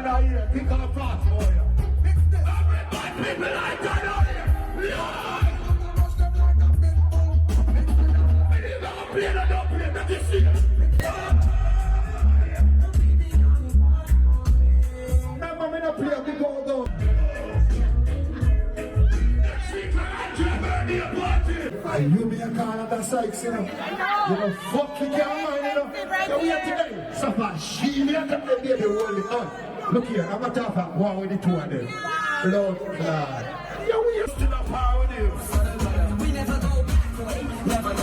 in our ear, pick up a fast boy. Everybody people like that out here. Play that, don't play that, you see. Remember me not play, we go down. And you be a call at the sites, you know. You know, fuck you can't mind, you know. So we are today. So far, she me and the baby hold it on. Look here, I'm not talking about one with the two of them. Lord God. Yeah, we used to the power with you. We never go back, never go.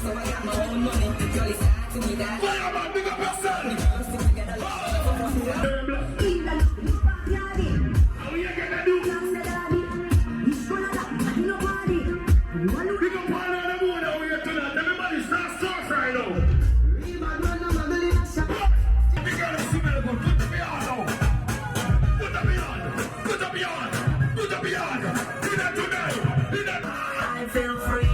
So I got my own money. Girl, it's hard to me that. Fire man, big up yourself. How you gonna do? Big up all of the moon over here tonight. Everybody start sauce right now. You gotta see me good. Put me on now. Put me on. Put me on. Put me on. Do that today. Do that. I feel free.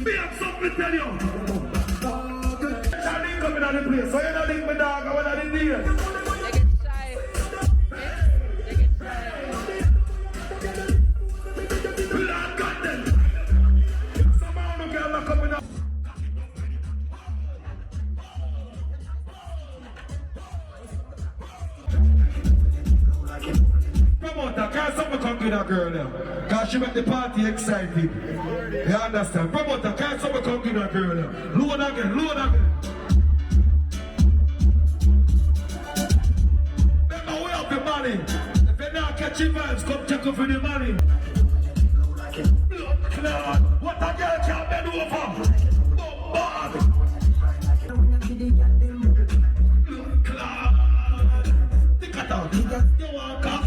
Me have something to tell you. Charlie coming out of the place. So you don't think my dog or what I did here? They get shy. They get shy. Lord God them. Somehow no girl are coming up. Promoter, can't someone come to that girl now? Cause she make the party excited. You understand? Promoter, can't someone come to that girl now? Load again, load again. Remember, we have the money. If you not catch your vibes, come check up for the money. Look, Lord, what a girl can't bend over. Bombard. Look, Lord. Think of that. You walk up.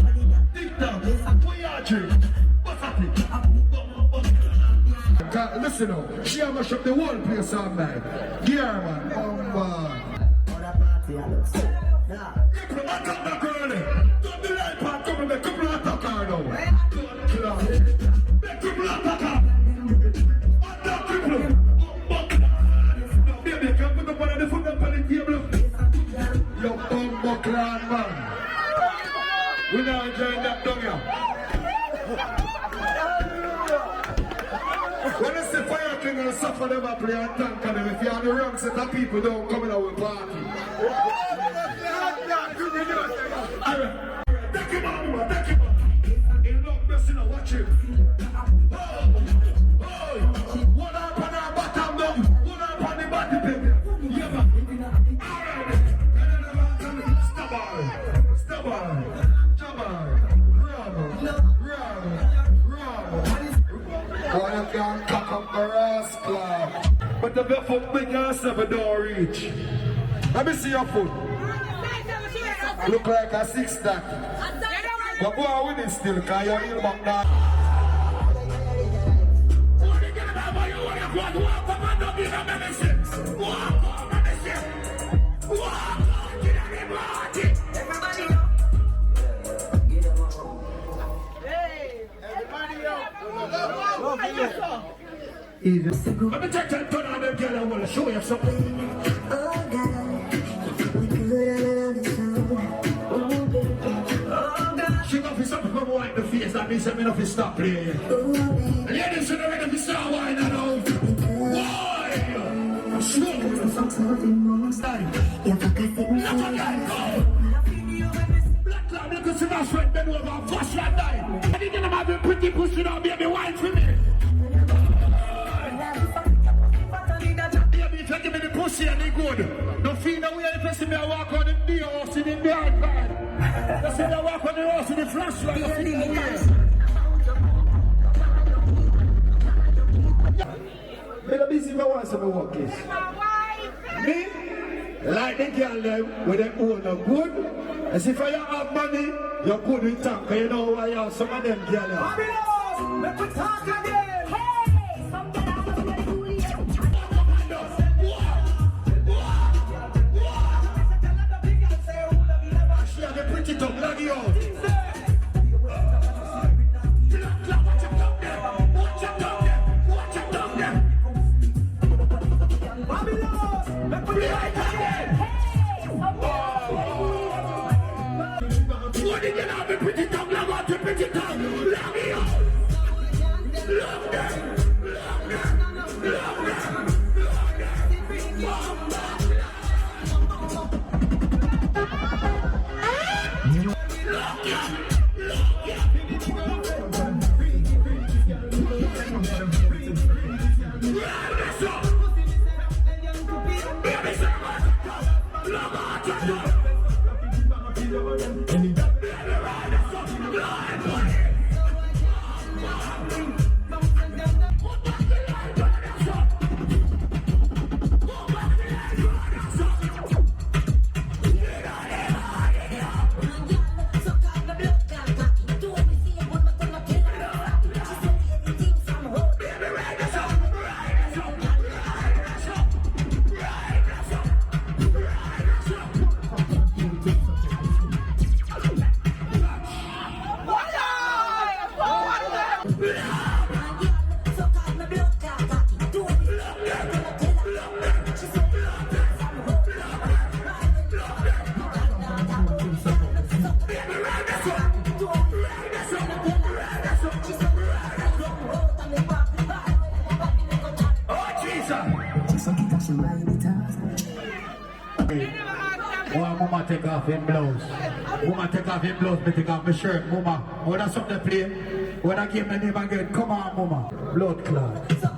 Listen now, she have to shut the whole place on man. Yeah man, You can attack that girl. Don't be like part, come and make people attack her now. Make people attack her. Attack people. No, baby, you can put up on the foot up on the table. You bumbo clan man. We're not enjoying that down here. When it's the fire king and suffer them up play and tank them, if you're on the wrong set of people, don't come in our party. Alright, take him out, man, take him out. He's not messing up, watch him. One up on our bottom down, one up on the body, baby. Yeah, man. Alright. Stop on. One of them cock up the rascal. But the foot big ass never don't reach. Let me see your foot. Look like a six stack. But go on with it still, because you're in back now. Easy. Let me take that turn on them girl, I want to show you something. Oh God, we could have She got to stop from white the face, that means I'm enough to stop playing. Ladies, you're ready to start whining now. Why? Slow. Black cloud, you can see my sweat, bend over, flush that night. I didn't have a pretty pussy now, baby, wine for me. Give me the pussy and the good. Don't feel the way if you see me walk on the beer horse in the beard bag. You see me walk on the horse in the flashlight. You feel the way. I'm busy if I want some work this. Me? Like the girl them with them own no good. As if I have money, you're good with tank. You know why you have some of them girls. Babylon! Let me talk again! Watch Mama take off him blouse. Mama take off him blouse, me take off my shirt. Mama, when I stop the play, when I give my name again, come on, Mama. Blood clot. Take off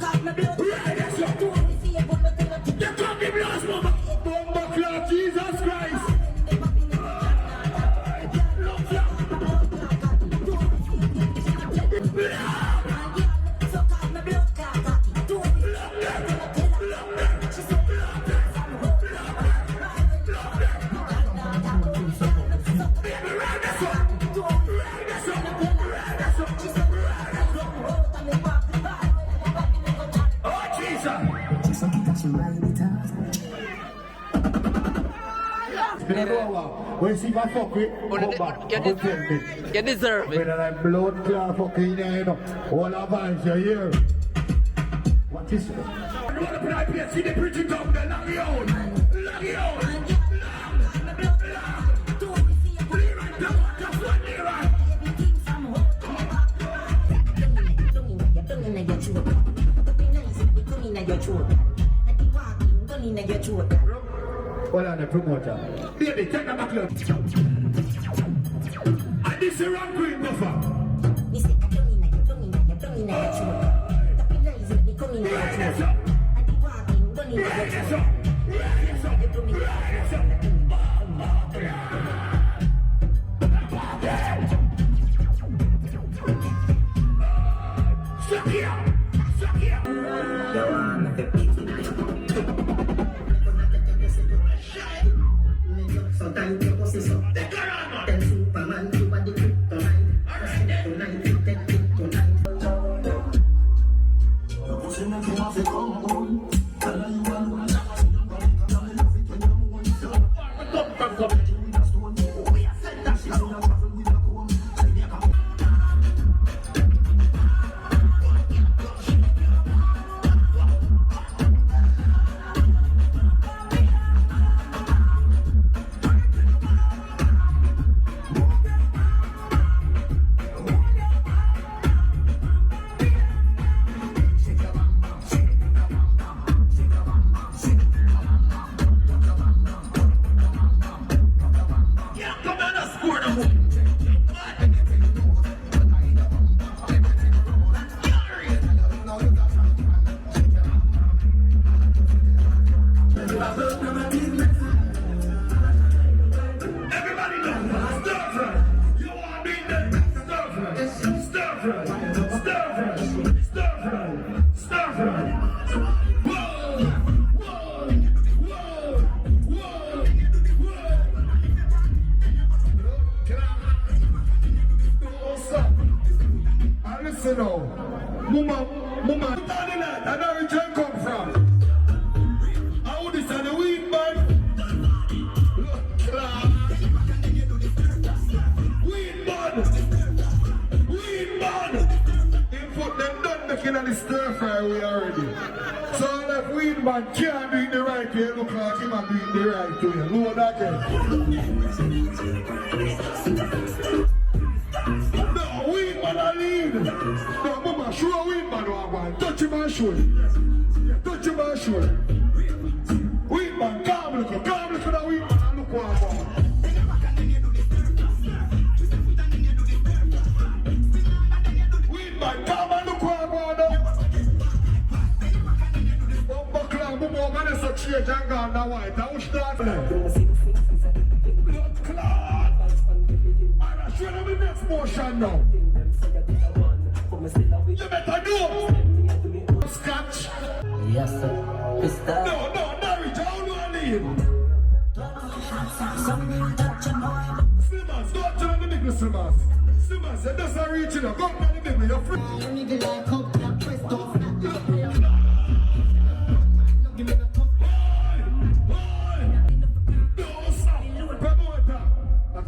the blouse, Mama. Bomba clot, Jesus Christ. When you see my fuck with, you deserve it. when I blood clot fucking you know, all our vibes you hear. What is it? I want to put IP and see the preaching down there, lock it out. Lock it out. Hold on, the promoter. Baby, take the back look. And this is the wrong green buffer. Suck here! Suck here! So time to go see so. Tell Superman to what the kryptonite. Tonight, take it tonight. Listen now, Mama, I know where you come from. How this and the weed man? Weed man. They put them done making on the stir fry we already. So that weed man can't do it the right way, look like him and do it the right way. Know that again. No, weed man I lead. No, Mama, show a weed man what I want. Touch him and show him. Touch him and show him. Weed man, calm look at that weed man. clot. Blood clot. Alright, show them the next motion now. You better do. Scotch. Yes, sir. Mr. No, Norwich, how do I leave? Slimmers, don't turn the big Slimmers. Slimmers, it doesn't reach you. Go down the big, you're free.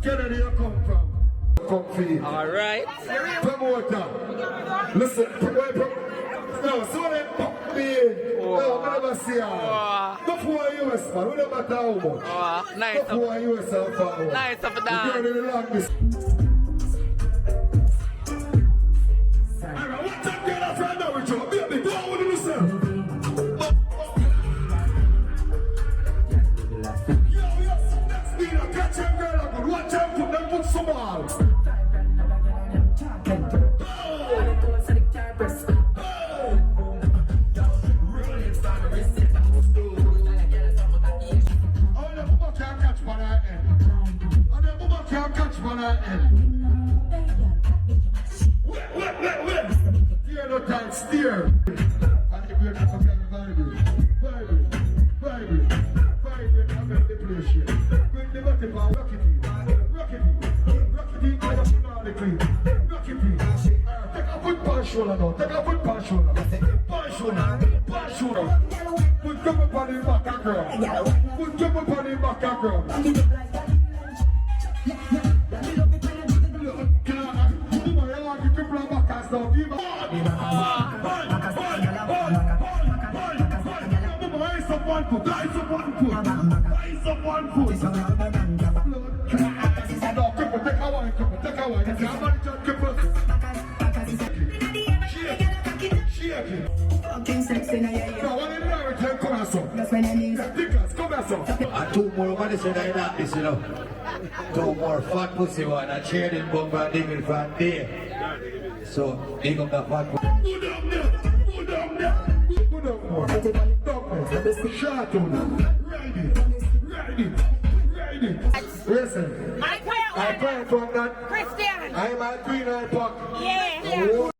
Kennedy, you come from? Come feed. All right. Promoter. Listen, no, so they pop me in. No, I never see her. Go for US, man. We don't matter how much. Nice. Go for US and forward. Nice of that. You're the longest. Alright, what time get up right now with you? Baby, do what you say. Yo, next beat, I catch them girl up. Watch them put them put some balls. Steer no time, steer. And the break up again, vibrate, and make the place shake. Bring the body power, rock it in, automatically. Rock it in. Take a foot pan shoulder now, take a foot pan shoulder. Pan shoulder. Put them up on the back and ground. Put them up on the back and ground. And two more over this and that this, you know. Two more fat pussy one and trading bomb and digging from there. So dig up the fat pussy. Put down there. Shut up. Ride it. Listen. I pray for that. Christian. I'm a green eye puck. Yeah.